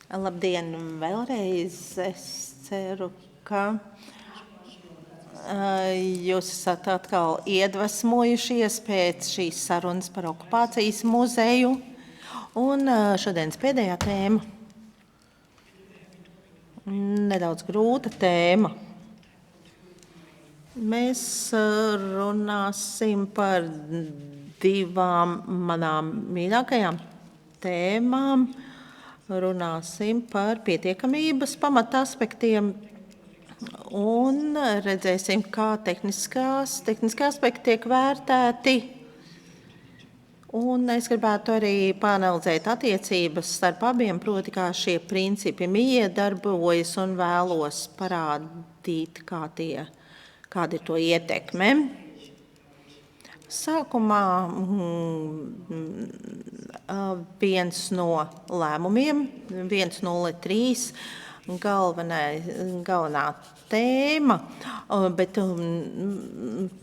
Labdien vēlreiz. Es ceru, ka jūs esat atkal iedvesmojušies pēc šīs sarunas par okupācijas muzeju. Un šodienas pēdējā tēma. Nedaudz grūta tēma. Mēs runāsim par divām manām mīļākajām tēmām. Runāsim par pietiekamības pamataspektiem un redzēsim, kā tehniskie aspekti tiek vērtēti. Un es gribētu arī paanalizēt attiecības starp abiem, proti, kā šie principi iedarbojas un vēlos parādīt, kāda ir to ietekme. Sākumā viens no lēmumiem, 103, galvenā tēma, bet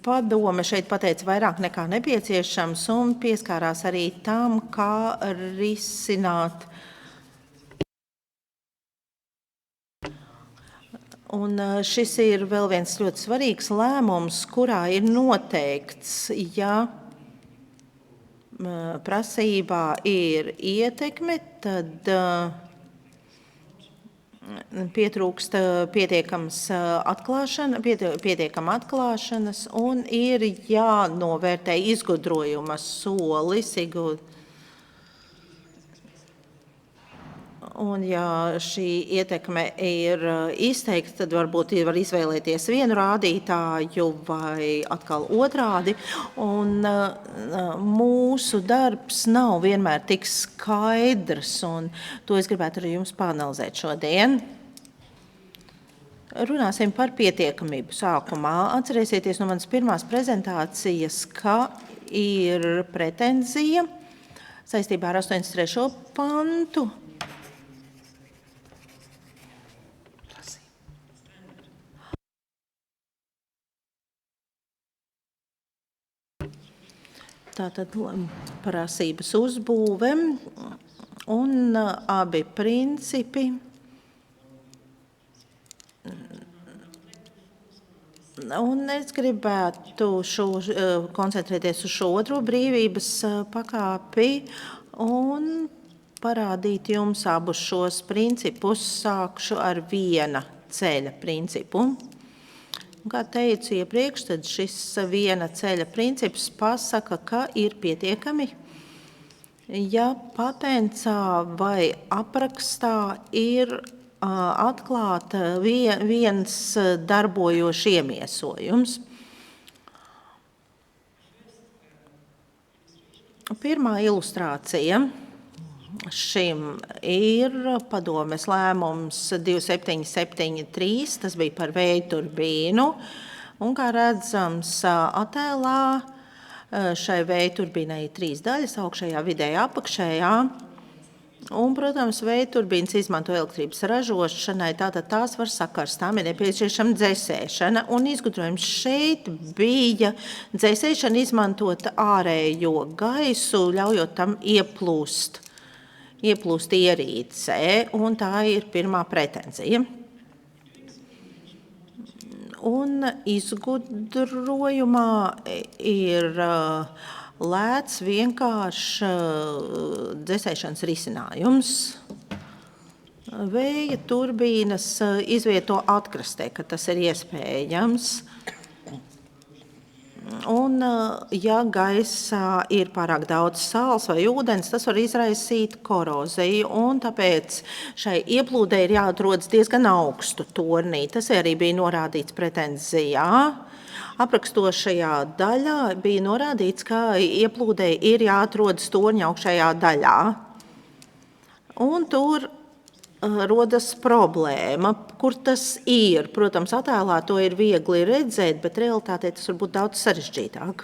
padome šeit pateica vairāk nekā nepieciešams un pieskārās arī tam, kā risināt. Un šis ir vēl viens ļoti svarīgs lēmums, kurā ir noteikts, ja prasībā ir ietekme, tad pietrūkst pietiekama atklāšanas un ir jānovērtē izgudrojuma solis. Un, ja šī ietekme ir izteikta, tad varbūt var izvēlēties vienu rādītāju vai atkal otrādi. Un mūsu darbs nav vienmēr tik skaidrs, un to es gribētu arī jums paanalizēt šodien. Runāsim par pietiekamību sākumā. Atcerēsieties no manas pirmās prezentācijas, ka ir pretenzija saistībā ar 83. pantu. Tātad prasības uzbūve un abi principi. Un es gribētu koncentrēties uz šo otro brīvības pakāpi un parādīt jums abus šos principus. Sākšu ar viena ceļa principu. Kā teicu iepriekš, tad šis viena ceļa princips pasaka, ka ir pietiekami, ja patencā vai aprakstā ir atklāta viens darbojošs iemiesojums. Pirmā ilustrācija šim ir padomes lēmums 2773, tas bija par vēja turbīnu, un kā redzams attēlā, šai vēja turbīnai ir 3 daļas, augšējā, vidējā, apakšējā, un, protams, vēja turbīnas izmanto elektrības ražošanai, tātad tās var sakarst, tām ir nepieciešama dzēsēšana, un izgudrojums šeit bija dzēsēšana izmantot ārējo gaisu, ļaujot tam ieplūst ierīcē, un tā ir pirmā pretenzija. Un izgudrojumā ir lēts vienkāršs dzēsēšanas risinājums. Vēja turbīnas izvieto atkrastē, kad tas ir iespējams. Un, ja gaisā ir pārāk daudz sāls vai ūdens, tas var izraisīt koroziju, un tāpēc šai ieplūdei ir jāatrodas diezgan augstu tornī. Tas arī bija norādīts pretenzijā. Aprakstošajā daļā bija norādīts, ka ieplūdei ir jāatrodas torņa augšējā daļā. Un tur rodas problēma, kur tas ir. Protams, attēlā to ir viegli redzēt, bet realitātē tas var būt daudz sarežģītāk.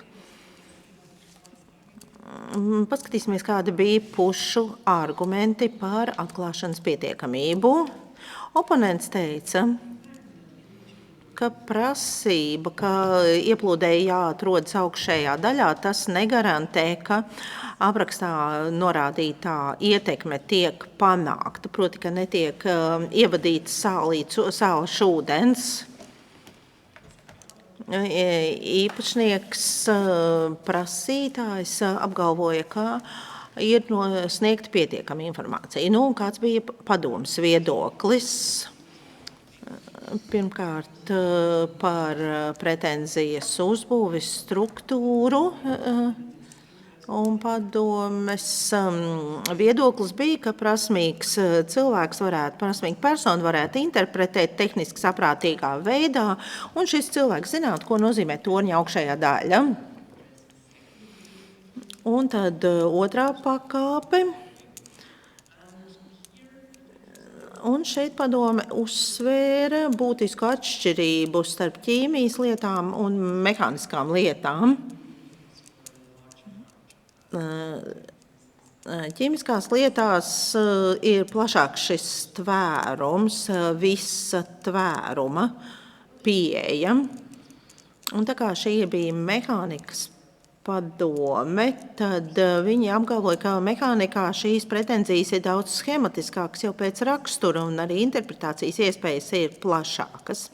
Paskatīsimies, kādi bija pušu argumenti par atklāšanas pietiekamību. Oponents teica, ka prasība, ka ieplūdēji jāatrodas augšējā daļā, tas negarantē, ka aprakstā norādītā ietekme tiek panākta, proti, ka netiek ievadīts sāls ūdens. Īpašnieks prasītājs apgalvoja, ka ir sniegta pietiekama informācija. Un kāds bija padomes viedoklis? Pirmkārt, par pretenzijas uzbūves struktūru. Un padomes viedoklis bija, ka prasmīgs persona varētu interpretēt tehniski saprātīgā veidā, un šis cilvēks zinātu, ko nozīmē torņa augšējā daļa. Un tad otrā pakāpe. Un šeit padome uzsvēra būtisku atšķirību starp ķīmijas lietām un mehāniskām lietām. Ķīmiskās lietās ir plašāks šis tvērums, visa tvēruma pieeja. Un tā kā šī bija mehānikas padome, tad viņi apgalvoja, ka mehānikā šīs pretenzijas ir daudz schematiskākas jau pēc rakstura, un arī interpretācijas iespējas ir plašākas.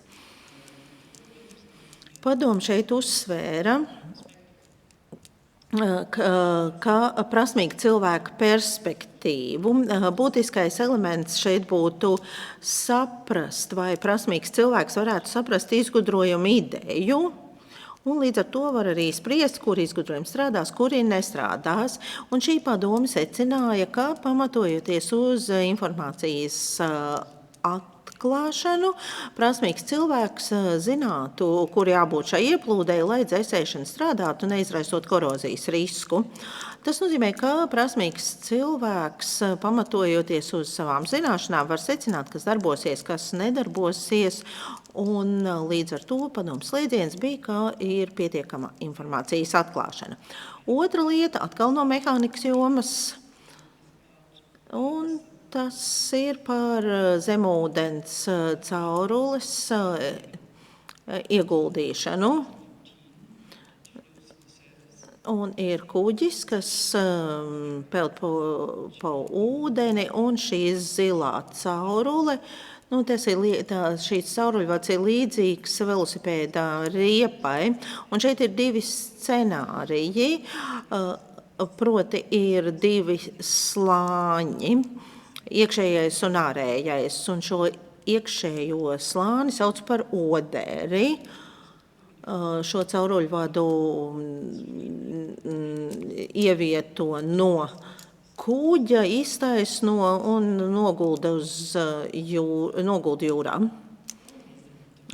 Padome šeit uzsvēra, ka prasmīga cilvēka perspektīvu būtiskais elements šeit būtu saprast, vai prasmīgs cilvēks varētu saprast izgudrojumu ideju, un līdz ar to var arī spriest, kur izgudrojumi strādās, kuri nestrādās. Un šī padome secināja, ka pamatojoties uz informācijas atklāšanu, prasmīgs cilvēks zinātu, kur jābūt šai ieplūdei, lai dzēsēšana strādātu, neizraisot korozijas risku. Tas nozīmē, ka prasmīgs cilvēks, pamatojoties uz savām zināšanām, var secināt, kas darbosies, kas nedarbosies, un līdz ar to padomes slēdziens bija, ka ir pietiekama informācijas atklāšana. Otra lieta atkal no mehānikas jomas, un tas ir par zemūdens caurules ieguldīšanu. Un ir kuģis, kas peld pa ūdeni, un šī zilā caurule, šīs cauruļvads ir līdzīgs velosipēda riepai, un šeit ir divi scenāriji, proti ir divi slāņi, iekšējais un ārējais, un šo iekšējo slāni sauc par oderi. Šo cauruļvadu ievieto no kuģa, iztaisno un nogulda jūrā.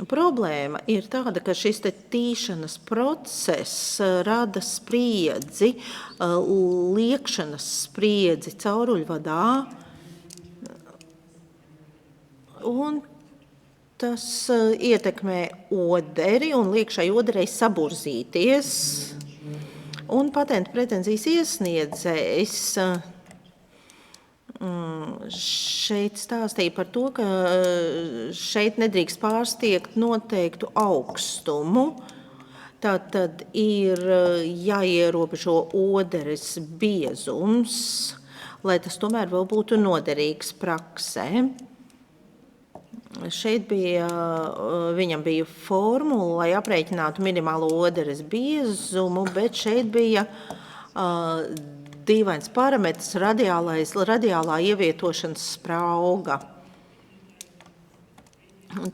Problēma ir tāda, ka šis tīšanas process rada spriedzi, liekšanas spriedzi cauruļvadā, un tas ietekmē oderi un liek šai oderei saburzīties. Un patentu pretenzijas iesniedzējs šeit stāstīja par to, ka šeit nedrīkst pārsniegt noteiktu augstumu. Tātad ir jāierobežo oderes biezums, lai tas tomēr vēl būtu noderīgs praksē. Šeit viņam bija formula, lai aprēķinātu minimālo oderes biezumu, bet šeit bija dīvains parametrs radiālā ievietošanas sprauga.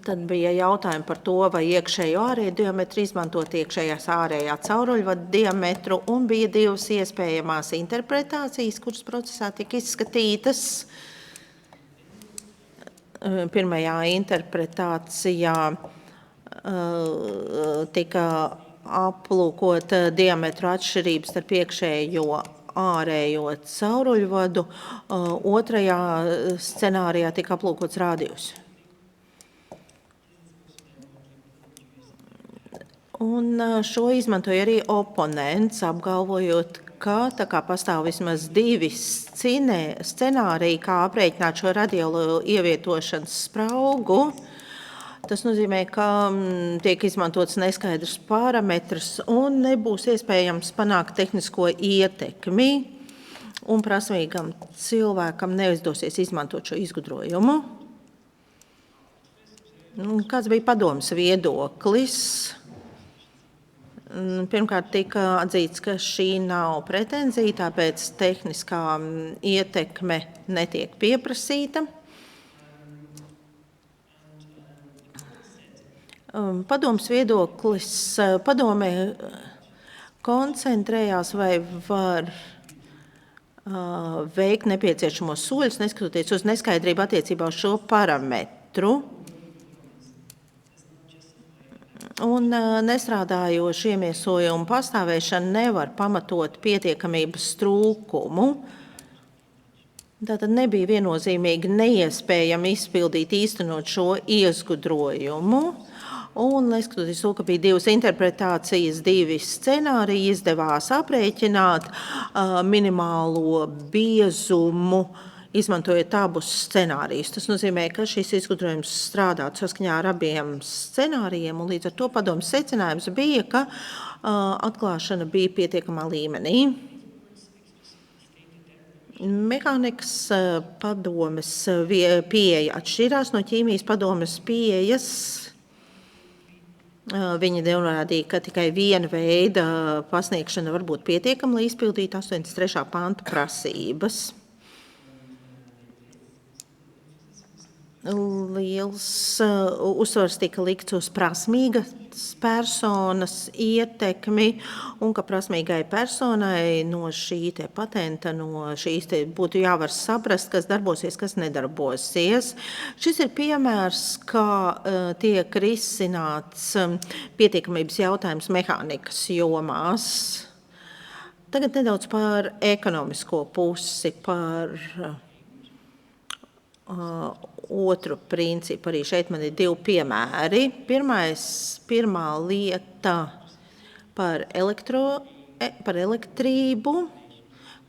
Tad bija jautājumi par to, vai iekšējo ārējo diametru izmantot iekšējās ārējā cauruļvada diametru, un bija divas iespējamās interpretācijas, kuras procesā tika izskatītas. Pirmajā interpretācijā tika aplūkot diametru atšķirības starp iekšējo ārējo cauruļvadu, otrajā scenārijā tika aplūkots rādījus. Un šo izmantoja arī oponents, apgalvojot, ka tā kā pastāv vismaz divi scenāriji, kā aprēķināt šo radiālo ievietošanas spraugu, Tas nozīmē, ka tiek izmantots neskaidrs parametrs un nebūs iespējams panākt tehnisko ietekmi, un prasmīgam cilvēkam neizdosies izmantot šo izgudrojumu. Kāds bija padomes viedoklis? Pirmkārt, tika atzīts, ka šī nav pretenzija, tāpēc tehniskā ietekme netiek pieprasīta. Padomes viedoklis padomē koncentrējās, vai var veikt nepieciešamos soļus, neskatoties uz neskaidrību attiecībā uz šo parametru. Un nestrādājošu iemiesojumu pastāvēšana nevar pamatot pietiekamības trūkumu. Tātad nebija viennozīmīgi neiespējami izpildīt īstenot šo izgudrojumu. Un, neskatoties to, ka bija divas interpretācijas, divi scenāriji, izdevās aprēķināt minimālo biezumu, izmantojot abus scenārijus. Tas nozīmē, ka šis izgudrojums strādātu saskaņā ar abiem scenārijiem, un līdz ar to padomes secinājums bija, ka atklāšana bija pietiekamā līmenī. Mehānikas padomes pieeja atšķirās no ķīmijas padomes pieejas. Viņi norādīja, ka tikai viena veida pasniegšana var būt pietiekama, lai izpildītu 83. panta prasības. Liels uzsvars tika likts uz prasmīgas personas ietekmi, un ka prasmīgai personai no šī patenta, no šīs būtu jāvar saprast, kas darbosies, kas nedarbosies. Šis ir piemērs, kā tiek risināts pietiekamības jautājums mehānikas jomās. Tagad nedaudz par ekonomisko pusi, par otru principu. Arī šeit man ir divi piemēri. Pirmā lieta par elektrību,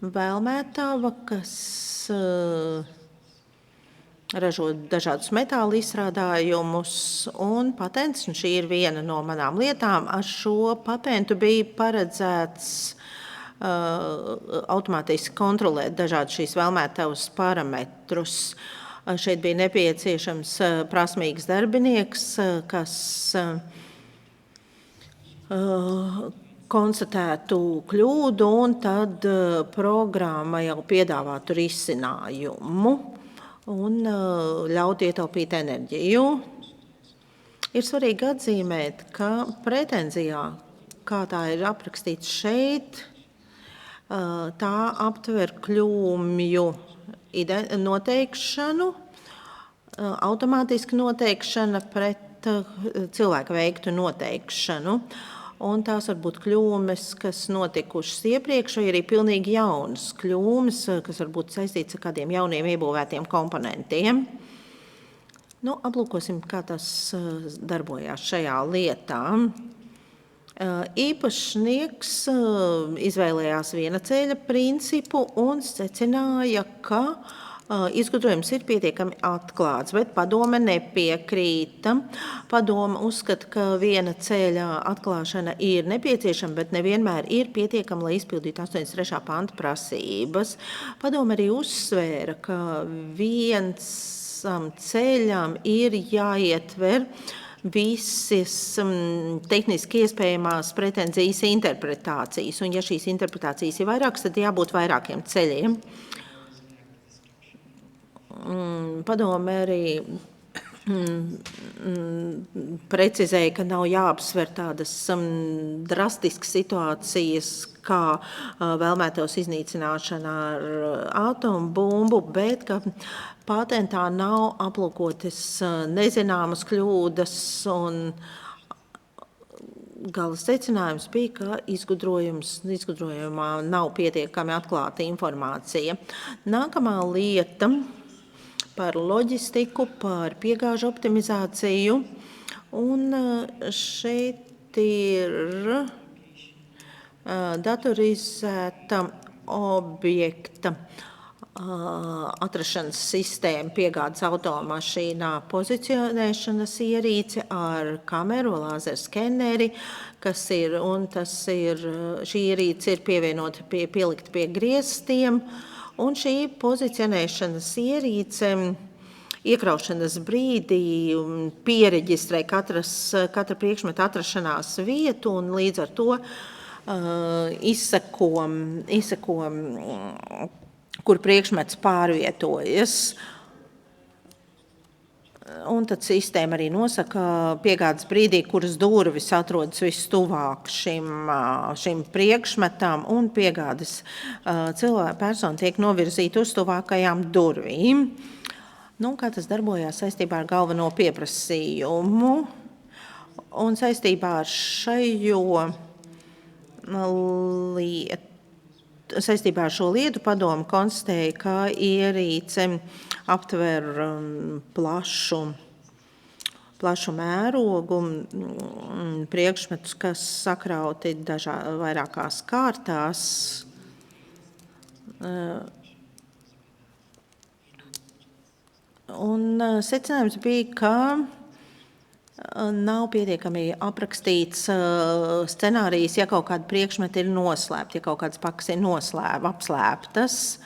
vēlmētava, kas ražo dažādus metāla izstrādājumus, un patents, un šī ir viena no manām lietām, ar šo patentu bija paredzēts automātiski kontrolēt dažādus šīs vēlmētavas parametrus. Šeit bija nepieciešams prasmīgs darbinieks, kas konstatētu kļūdu, un tad programma jau piedāvātu risinājumu un ļautu ietaupīt enerģiju. Ir svarīgi atzīmēt, ka pretenzijā, kā tā ir aprakstīts šeit, tā aptver kļūmju noteikšanu, automātiski noteikšana pret cilvēka veiktu noteikšanu. Un tās var būt kļūmes, kas notikušas iepriekš, vai arī pilnīgi jaunas kļūmes, kas var būt saistīts ar kādiem jauniem iebūvētiem komponentiem. Aplūkosim, kā tas darbojās šajā lietā. Īpašnieks izvēlējās viena ceļa principu un secināja, ka izgudrojums ir pietiekami atklāts, bet padome nepiekrīta. Padome uzskata, ka viena ceļa atklāšana ir nepieciešama, bet nevienmēr ir pietiekama, lai izpildītu 83. panta prasības. Padome arī uzsvēra, ka viens ceļam ir jāietver visas tehniski iespējamās pretenzijas interpretācijas, un ja šīs interpretācijas ir vairākas, tad jābūt vairākiem ceļiem. Padome arī precizēja, ka nav jāapsver tādas drastiskas situācijas, kā vēlmētavas iznīcināšana ar atombumbu, bet ka patentā nav aplūkotas nezināmas kļūdas, un gala secinājums bija, ka izgudrojumā nav pietiekami atklāta informācija. Nākamā lieta par loģistiku, par piegāžu optimizāciju, un šeit ir datorizēta objekta atrašanas sistēma, piegādes automašīnā, pozicionēšanas ierīce ar kameru, lāzeru skeneri, šī ierīce ir pievienota pielikta pie griestiem, un šī pozicionēšanas ierīce iekraušanas brīdī piereģistrē katra priekšmeta atrašanās vietu, un līdz ar to izseko, kur priekšmets pārvietojas. Un tad sistēma arī nosaka piegādes brīdī, kuras durvis atrodas vistuvāk šim priekšmetam, un piegādes persona tiek novirzīta uz tuvākajām durvīm. Kā tas darbojās saistībā ar galveno pieprasījumu? Un saistībā ar Saistībā ar šo lietu padomu konstatēja, ka ierīce aptver plašu mērogu, priekšmetus, kas sakrauti vairākās kārtās. Un secinājums bija, ka nav pietiekami aprakstīts scenārijs, ja kaut kāda priekšmeta ir noslēpta, ja kaut kādas pakas ir apslēptas.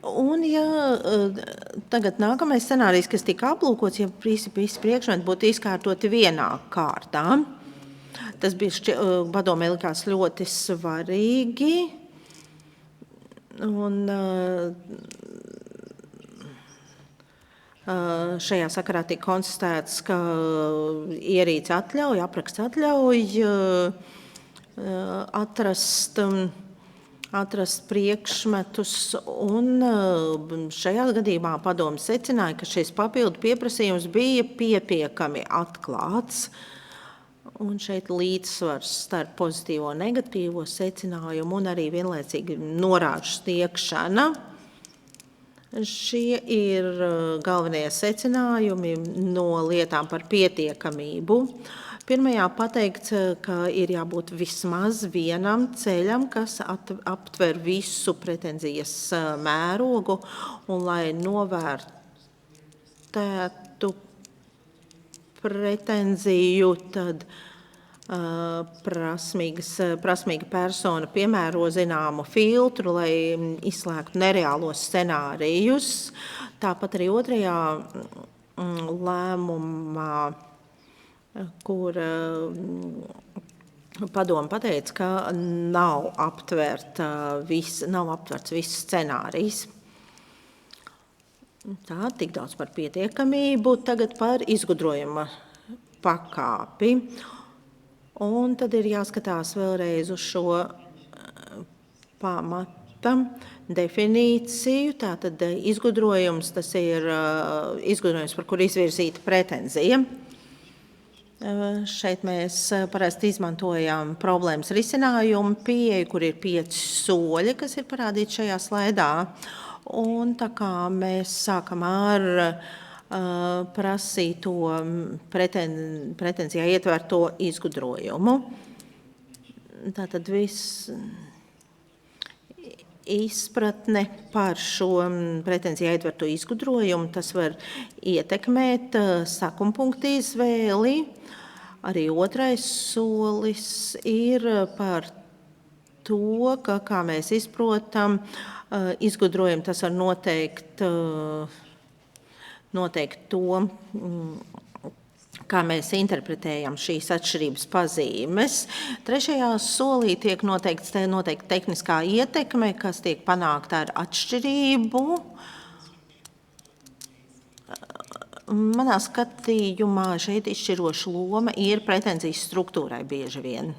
Un tagad nākamais scenārijs, kas tika aplūkots, ja visi priekšmeti būtu izkārtoti vienā kārtā. Tas bija padomē likās ļoti svarīgi. Un šajā sakarā tika konstatēts, ka ierīce apraksts atļauj atrast priekšmetus, un šajā gadījumā padome secināja, ka šis papildu pieprasījums bija pietiekami atklāts. Un šeit līdzsvars starp pozitīvo un negatīvo secinājumu un arī vienlaicīgi norāžu sniegšana. Šie ir galvenie secinājumi no lietām par pietiekamību. Pirmajā pateikts, ka ir jābūt vismaz vienam ceļam, kas aptver visu pretenzijas mērogu, un lai novērtētu pretenziju, tad prasmīga persona piemēro zināmu filtru, lai izslēgtu nereālos scenārijus. Tāpat arī otrajā lēmumā, kur padome pateica, ka nav aptverts viss scenārijs. Tā, tik daudz par pietiekamību, tagad par izgudrojuma pakāpi. Un tad ir jāskatās vēlreiz uz šo pamata definīciju. Tātad izgudrojums, tas ir izgudrojums, par kur izvirzīta pretenzija. Šeit mēs parasti izmantojam problēmas risinājumu pieeju, kur ir 5 soļi, kas ir parādīti šajā slaidā. Un tā kā mēs sākam ar prasīto pretenzijā ietverto izgudrojumu. Tātad viss izpratne par šo pretenzijā ietverto izgudrojumu, tas var ietekmēt sakumpunktu izvēli. Arī otrais solis ir par to, ka, kā mēs izprotam, izgudrojumu tas var noteikt to, kā mēs interpretējam šīs atšķirības pazīmes. Trešajā solī tiek noteikta tehniskā ietekme, kas tiek panākta ar atšķirību. Manā skatījumā šeit izšķiroša loma ir pretenzijas struktūrai bieži vien.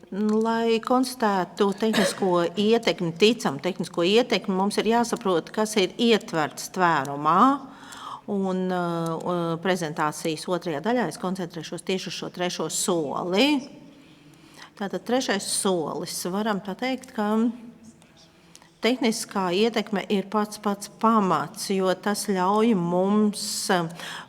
Lai konstatētu tehnisko ietekmi, tehnisko ietekmi, mums ir jāsaprot, kas ir ietverts tvērumā. Un prezentācijas otrajā daļā es koncentrēšos tieši uz šo trešo soli. Tātad trešais solis. Varam pateikt, ka tehniskā ietekme ir pats pamats, jo tas ļauj mums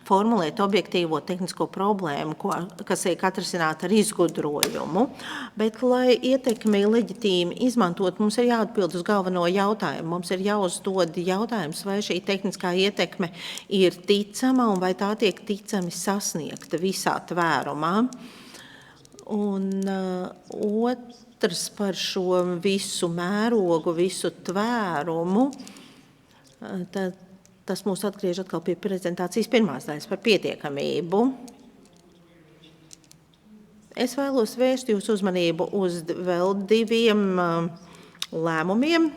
formulēt objektīvo tehnisko problēmu, kas tiek atrisināta ar izgudrojumu. Bet, lai ietekmi leģitīmi izmantot, mums ir jāatbild uz galveno jautājumu. Mums ir jāuzdod jautājums, vai šī tehniskā ietekme ir ticama un vai tā tiek ticami sasniegta visā tvērumā. Un otrs par šo visu mērogu, visu tvērumu, tad tas mūs atgriež atkal pie prezentācijas pirmās daļas par pietiekamību. Es vēlos vērst jūsu uzmanību uz vēl diviem lēmumiem,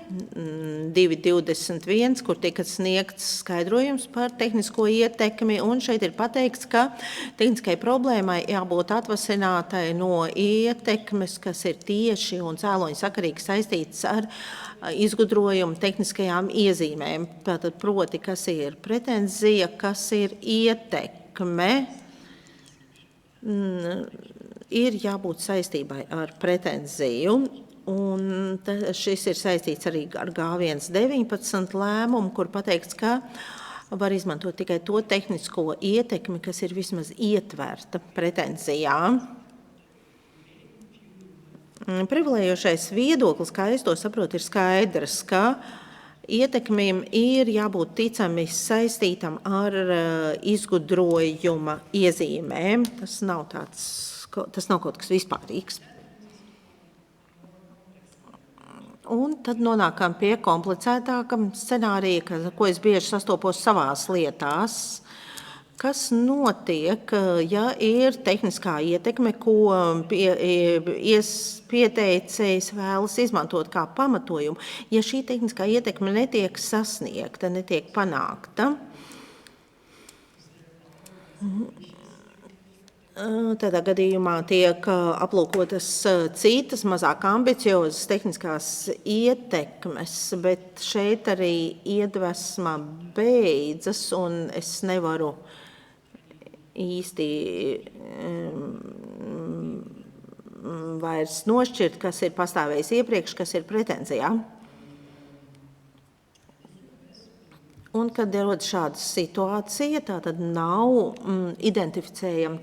2.21, kur tika sniegts skaidrojums par tehnisko ietekmi, un šeit ir pateikts, ka tehniskai problēmai jābūt atvasinātai no ietekmes, kas ir tieši un cēloņi sakarīgi saistīts ar izgudrojumu tehniskajām iezīmēm. Tātad proti, kas ir pretenzija, kas ir ietekme, ir jābūt saistībai ar pretenziju. Un šis ir saistīts arī ar G1.19 lēmumu, kur pateikts, ka var izmantot tikai to tehnisko ietekmi, kas ir vismaz ietverta pretenzijā. Privilējošais viedoklis, kā es to saprotu, ir skaidrs, ka ietekmim ir jābūt ticami saistītam ar izgudrojuma iezīmēm. Tas nav kaut kas vispārīgs. Un tad nonākam pie komplicētāka scenārija, ko es bieži sastopos savās lietās. Kas notiek, ja ir tehniskā ietekme, ko pieteicējs vēlas izmantot kā pamatojumu, ja šī tehniskā ietekme netiek sasniegta, netiek panākta? Tādā gadījumā tiek aplūkotas citas, mazāk ambiciozas tehniskās ietekmes, bet šeit arī iedvesma beidzas, un es nevaru īsti vairs nošķirt, kas ir pastāvējis iepriekš, kas ir pretenzijā. Un, kad rodas šāda situācija, tā tad nav identificējama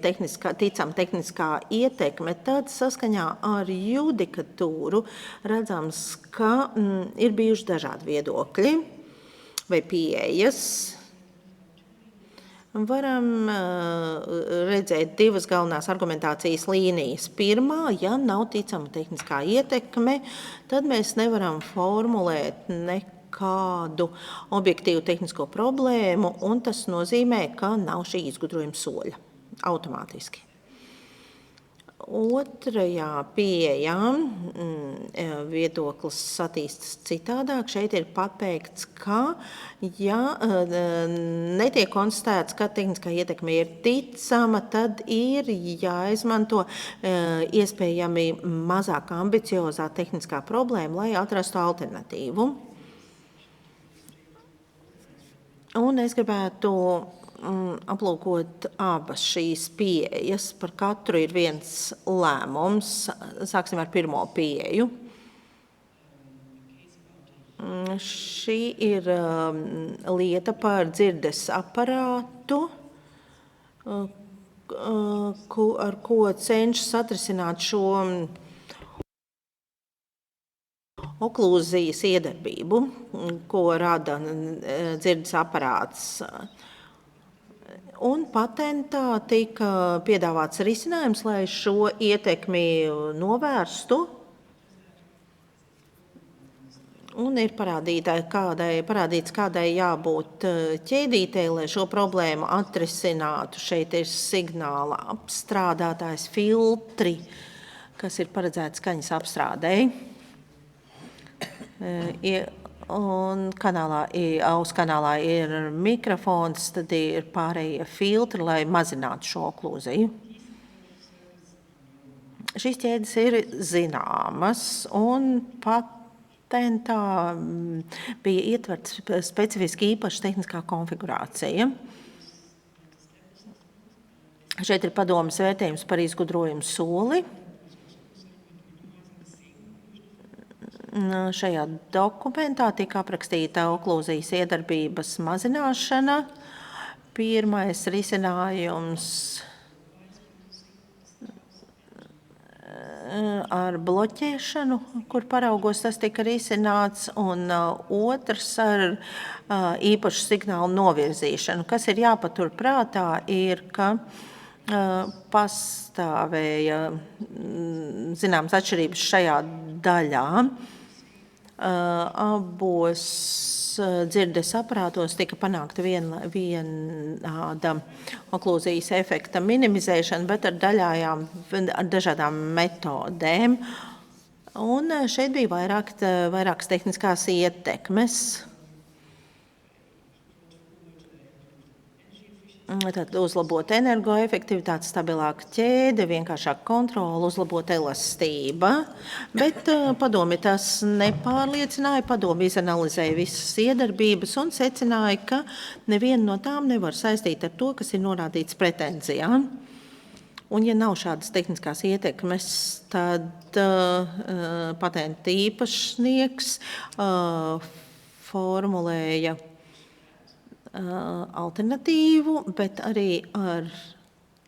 ticama tehniskā ietekme, tad saskaņā ar judikatūru redzams, ka ir bijuši dažādi viedokļi vai pieejas. Varam redzēt divas galvenās argumentācijas līnijas. Pirmā, ja nav ticama tehniskā ietekme, tad mēs nevaram formulēt nekādu objektīvu tehnisko problēmu, un tas nozīmē, ka nav šī izgudrojuma soļa automātiski. Otrajā pieejā viedoklis attīstas citādāk. Šeit ir pateikts, ka ja netiek konstatēts, ka tehniskā ietekme ir ticama, tad ir jāizmanto iespējami mazāk ambiciozā tehniskā problēma, lai atrastu alternatīvu. Un es gribētu aplūkot abas šīs pieejas. Par katru ir viens lēmums. Sāksim ar pirmo pieeju. Šī ir lieta par dzirdes aparātu, ar ko cenšas atrisināt šo oklūzijas iedarbību, ko rada dzirdes aparāts. Un patentā tika piedāvāts risinājums, lai šo ietekmi novērstu. Un ir parādīts, kādai jābūt ķēdītei, lai šo problēmu atrisinātu. Šeit ir signāla apstrādātājs filtri, kas ir paredzēts skaņas apstrādei. Un aus kanālā ir mikrofons, tad ir pārējie filtri, lai mazinātu šo oklūziju. Šīs ķēdes ir zināmas, un patentā bija ietverts specifiski īpaša tehniskā konfigurācija. Šeit ir padomes vērtējums par izgudrojumu soli. šajā dokumentā tika aprakstīta oklūzijas iedarbības mazināšana. Pirmais risinājums ar bloķēšanu, kur paraugos tas tika risināts, un otrs ar īpašu signālu novirzīšanu. Kas ir jāpatur prātā, ir, ka pastāvēja zināmas atšķirības šajā daļā. Abos dzirdes aparātos tika panākta vienāda oklūzijas efekta minimizēšana, bet ar dažādām metodēm. Un šeit bija vairākas tehniskās ietekmes. Tad uzlabot energoefektivitāti, stabilāka ķēde, vienkāršāka kontrola, uzlabot elastība. Bet padomi tas nepārliecināja. Padomi izanalizēja visas iedarbības un secināja, ka neviena no tām nevar saistīt ar to, kas ir norādīts pretenzijā. Un, ja nav šādas tehniskās ietekmes, tad patenta īpašnieks formulēja alternatīvu, bet arī ar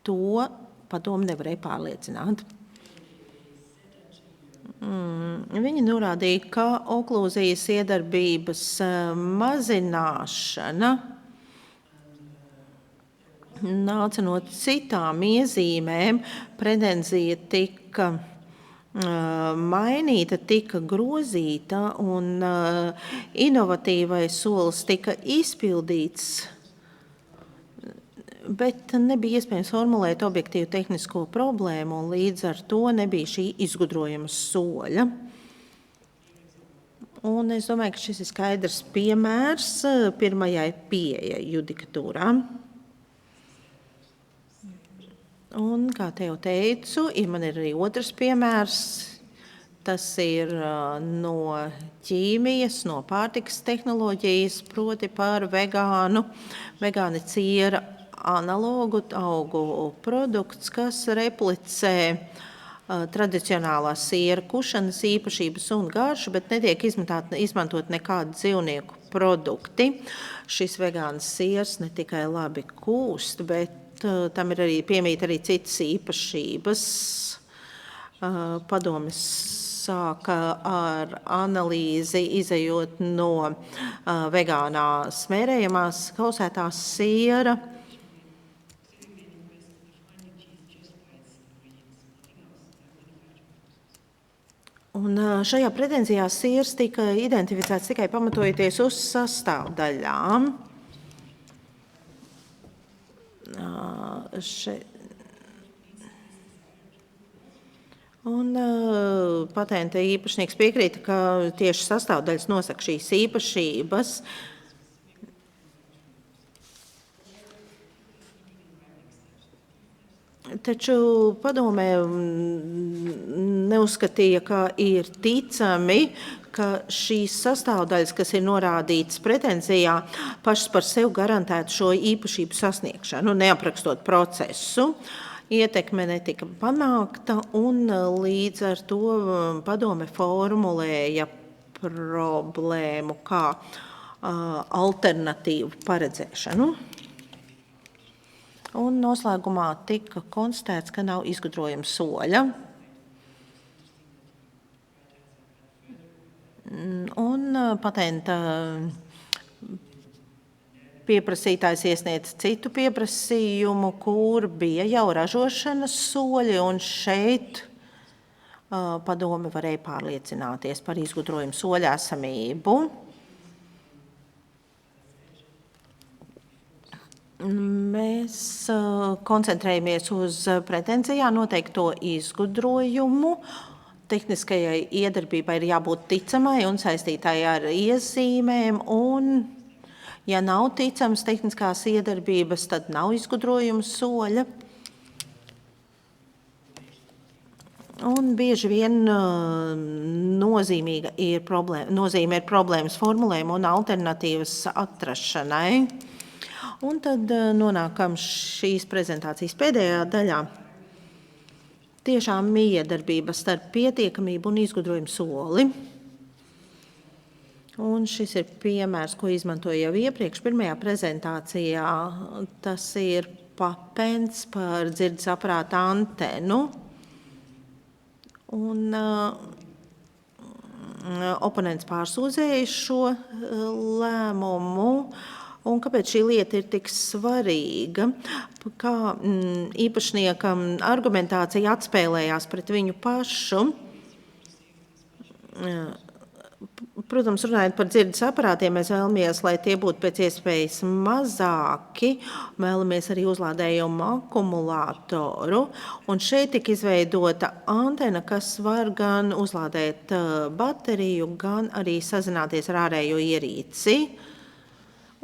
to padomu nevarēja pārliecināt. Viņi norādīja, ka oklūzijas iedarbības mazināšana nāca no citām iezīmēm. Pretenzija tika mainīta, tika grozīta un inovatīvais solis tika izpildīts, bet nebija iespējams formulēt objektīvu tehnisko problēmu, un līdz ar to nebija šī izgudrojuma soļa. Un es domāju, ka šis ir skaidrs piemērs pirmajai pieejai judikatūrā. Un, kā te jau teicu, man ir arī otrs piemērs. Tas ir no ķīmijas, no pārtikas tehnoloģijas, proti par vegāni ciera analogu augu produkts, kas replicē tradicionālās siera kušanas īpašības un garšu, bet netiek izmantot nekādi dzīvnieku produkti. Šis vegāns siers ne tikai labi kūst, bet tam ir arī piemīt arī citas īpašības. Padomes sāka ar analīzi, izejot no vegānā smērējamās kausētās siera. Un šajā pretenzijā siers tika identificēts tikai pamatojoties uz sastāvdaļām. Un patenta īpašnieks piekrīta, ka tieši sastāvdaļas nosaka šīs īpašības. Taču padomē neuzskatīja, ka ir ticami, ka šīs sastāvdaļas, kas ir norādītas pretenzijā, pašas par sevi garantētu šo īpašību sasniegšanu, neaprakstot procesu. Ietekme netika panākta, un līdz ar to padome formulēja problēmu kā alternatīvu paredzēšanu. Un noslēgumā tika konstatēts, ka nav izgudrojuma soļa. Un patenta pieprasītājs iesniedz citu pieprasījumu, kur bija jau ražošanas soļi, un šeit padome varēja pārliecināties par izgudrojumu soļa esamību. Mēs koncentrējamies uz pretenzijā noteikto izgudrojumu. Tehniskajai iedarbībai ir jābūt ticamai un saistītai ar iezīmēm, un, ja nav ticams tehniskās iedarbības, tad nav izgudrojuma soļa. Un bieži vien nozīme ir problēmas formulējuma un alternatīvas atrašanai. Un tad nonākam šīs prezentācijas pēdējā daļā. Tiešām miedarbība starp pietiekamību un izgudrojumu soli. Un šis ir piemērs, ko izmantoju jau iepriekš pirmajā prezentācijā. Tas ir patents par dzirdes aparāta antenu. Un oponents pārsūdzēja šo lēmumu. Un kāpēc šī lieta ir tik svarīga? Kā īpašniekam argumentācija atspēlējās pret viņu pašu. Protams, runājot par dzirdes aparātiem, mēs vēlamies, lai tie būtu pēc iespējas mazāki, vēlamies arī uzlādējumu akumulātoru, un šeit tika izveidota antena, kas var gan uzlādēt bateriju, gan arī sazināties ar ārējo ierīci.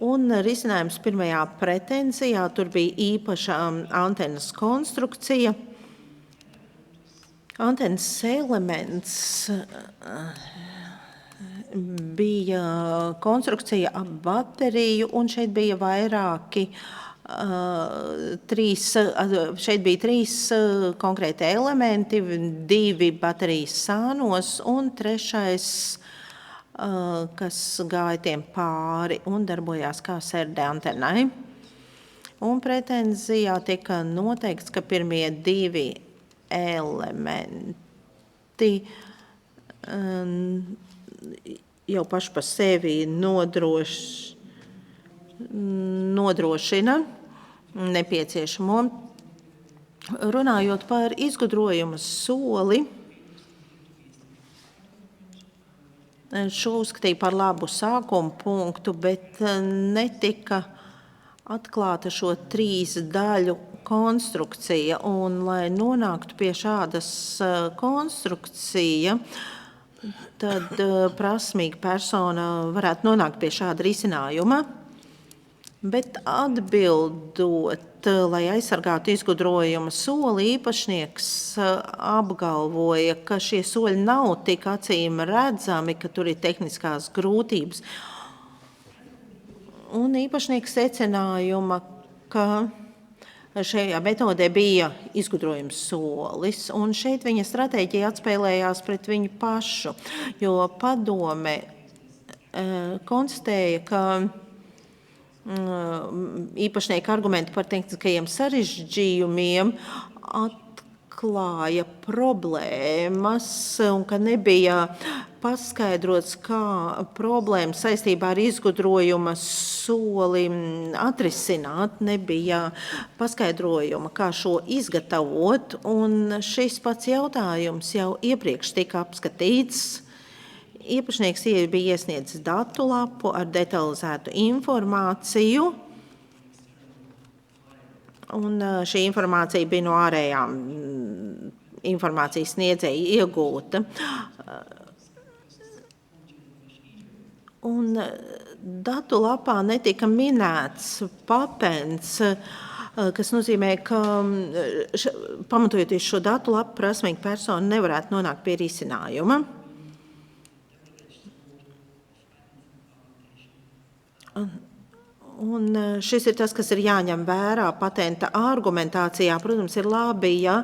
Un risinājums pirmajā pretenzijā, tur bija īpaša antenas konstrukcija. Antenas elements bija konstrukcija ap bateriju, un šeit bija šeit bija trīs konkrēti elementi, 2 baterijas sānos un 3, kas gāja tiem pāri un darbojās kā serde antenai. Un pretenzijā tika noteikts, ka pirmie 2 elementi jau paši par sevi nodrošina nepieciešamo. Runājot par izgudrojuma soli, šo uzskatīja par labu sākumu punktu, bet netika atklāta šo 3 daļu konstrukcija. Un, lai nonāktu pie šādas konstrukcija, tad prasmīga persona varētu nonākt pie šāda risinājuma. Bet atbildot, lai aizsargātu izgudrojuma soli, īpašnieks apgalvoja, ka šie soļi nav tik acīm redzami, ka tur ir tehniskās grūtības. Un īpašnieks secinājuma, ka šajā metodē bija izgudrojums solis, un šeit viņa stratēģija atspēlējās pret viņu pašu, jo padome konstatēja, ka īpašnieka argumenti par tehniskajiem sarežģījumiem atklāja problēmas, un ka nebija paskaidrots, kā problēma saistībā ar izgudrojuma soli atrisināt, nebija paskaidrojuma, kā šo izgatavot, un šis pats jautājums jau iepriekš tika apskatīts. Īpašnieks bija iesniedzis datu lapu ar detalizētu informāciju, un šī informācija bija no ārējām informācijas sniedzēja iegūta. Un datu lapā netika minēts patents, kas nozīmē, ka pamatojoties šo datu lapu, prasmīga persona nevarētu nonākt pie risinājuma. Un šis ir tas, kas ir jāņem vērā patenta argumentācijā. Protams, ir labi, ja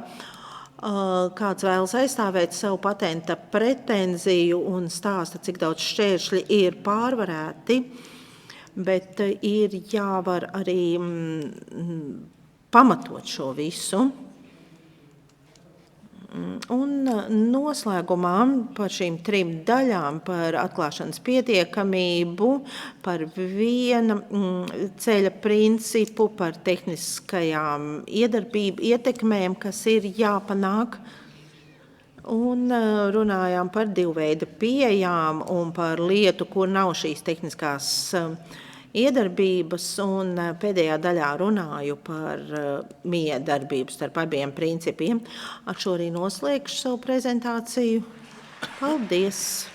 kāds vēlas aizstāvēt savu patenta pretenziju un stāsta, cik daudz šķēršļi ir pārvarēti, bet ir jāvar arī pamatot šo visu. Un noslēgumā par šīm 3 daļām, par atklāšanas pietiekamību, par viena ceļa principu, par tehniskajām ietekmēm, kas ir jāpanāk. Un runājām par 2 veidu pieejām un par lietu, kur nav šīs tehniskās iedarbības, un pēdējā daļā runāju par miedarbību starp abiem principiem. Ar šo arī noslēgšu savu prezentāciju. Paldies!